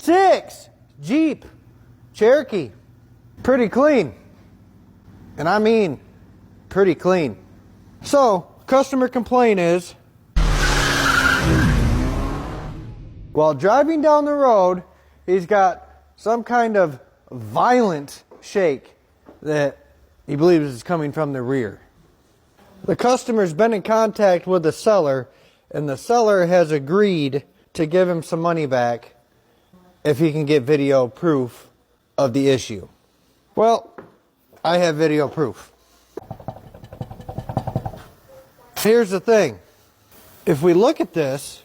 6 Jeep Cherokee. Pretty clean. And I mean pretty clean. So, customer complaint is, while driving down the road, he's got some kind of violent shake that he believes is coming from the rear. The customer's been in contact with the seller, and the seller has agreed to give him some money back if he can get video proof of the issue. Well, I have video proof. Here's the thing. If we look at this,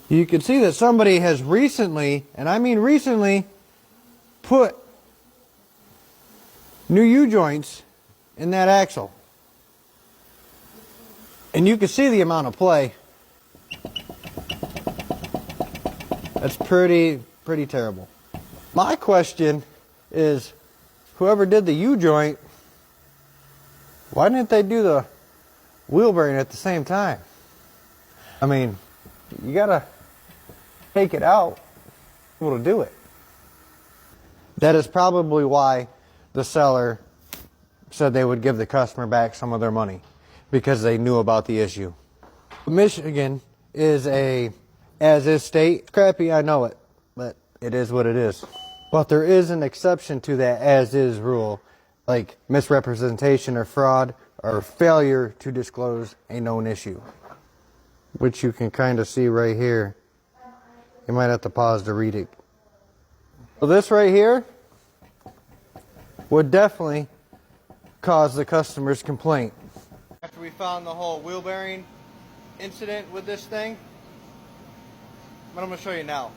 you can see that somebody has recently, and I mean recently, put new U-joints in that axle. And you can see the amount of play. That's pretty terrible. My question is, whoever did the U-joint, why didn't they do the wheel bearing at the same time? I mean, you gotta take it out to be able to do it. That is probably why the seller said they would give the customer back some of their money, because they knew about the issue. Michigan is a as-is state. Crappy, I know it, but it is what it is. But there is an exception to that as-is rule, like misrepresentation or fraud or failure to disclose a known issue, which you can kind of see right here. You might have to pause to read it. So this right here would definitely cause the customer's complaint. After we found the whole wheel bearing incident with this thing, but I'm going to show you now.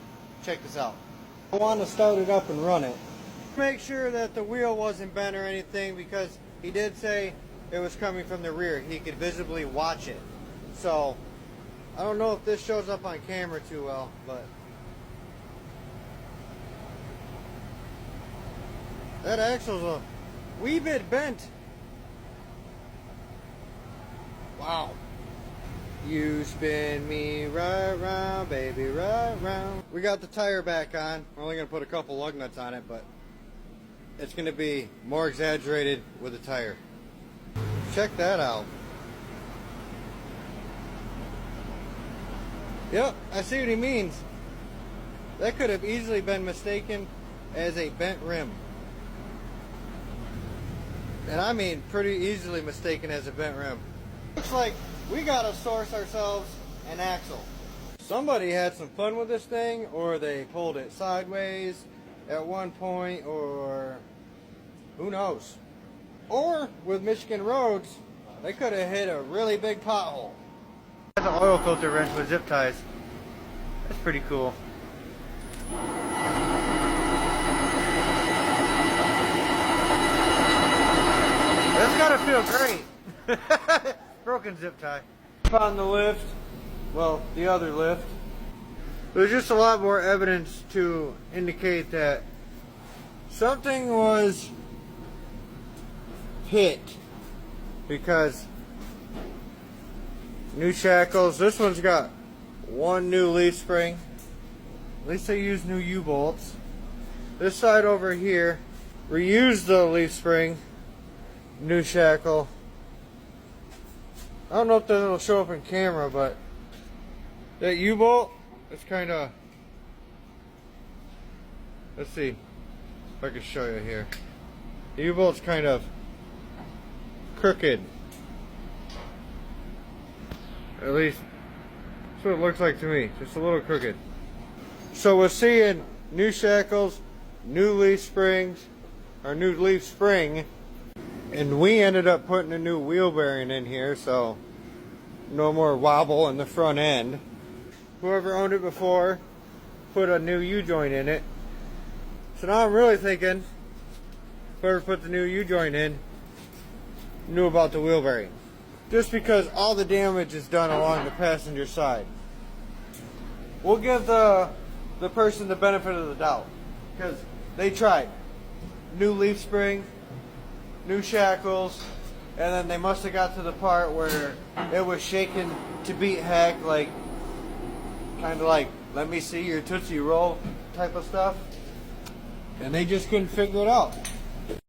Check this out. I want to start it up and run it. Make sure that the wheel wasn't bent or anything, because he did say it was coming from the rear. He could visibly watch it. So, I don't know if this shows up on camera too well, but that axle's a wee bit bent. Wow. You spin me right round, baby, right round. We got the tire back on. We're only going to put a couple lug nuts on it, but it's going to be more exaggerated with the tire. Check that out. Yep, I see what he means. That could have easily been mistaken as a bent rim. And I mean pretty easily mistaken as a bent rim. Looks like we gotta source ourselves an axle. Somebody had some fun with this thing, or they pulled it sideways at one point, or who knows. Or with Michigan roads, they could have hit a really big pothole. That's an oil filter wrench with zip ties. That's pretty cool. That's gotta feel great. Broken zip tie. On the lift, well, the other lift, there's just a lot more evidence to indicate that something was hit, because new shackles. This one's got one new leaf spring. At least they used new U-bolts. This side over here reused the leaf spring, new shackle. I don't know if this will show up in camera, but that U-bolt is kind of, let's see if I can show you here. The U-bolt's kind of crooked. At least that's what it looks like to me, just a little crooked. So we're seeing new shackles, new leaf springs, or new leaf spring, and we ended up putting a new wheel bearing in here, so no more wobble in the front end. Whoever owned it before put a new U-joint in it. So now I'm really thinking whoever put the new U-joint in knew about the wheel bearing, just because all the damage is done along the passenger side. We'll give the person the benefit of the doubt, because they tried. New leaf spring, new shackles, and then they must have got to the part where it was shaking to beat heck, like kind of like let me see your Tootsie Roll type of stuff. And they just couldn't figure it out.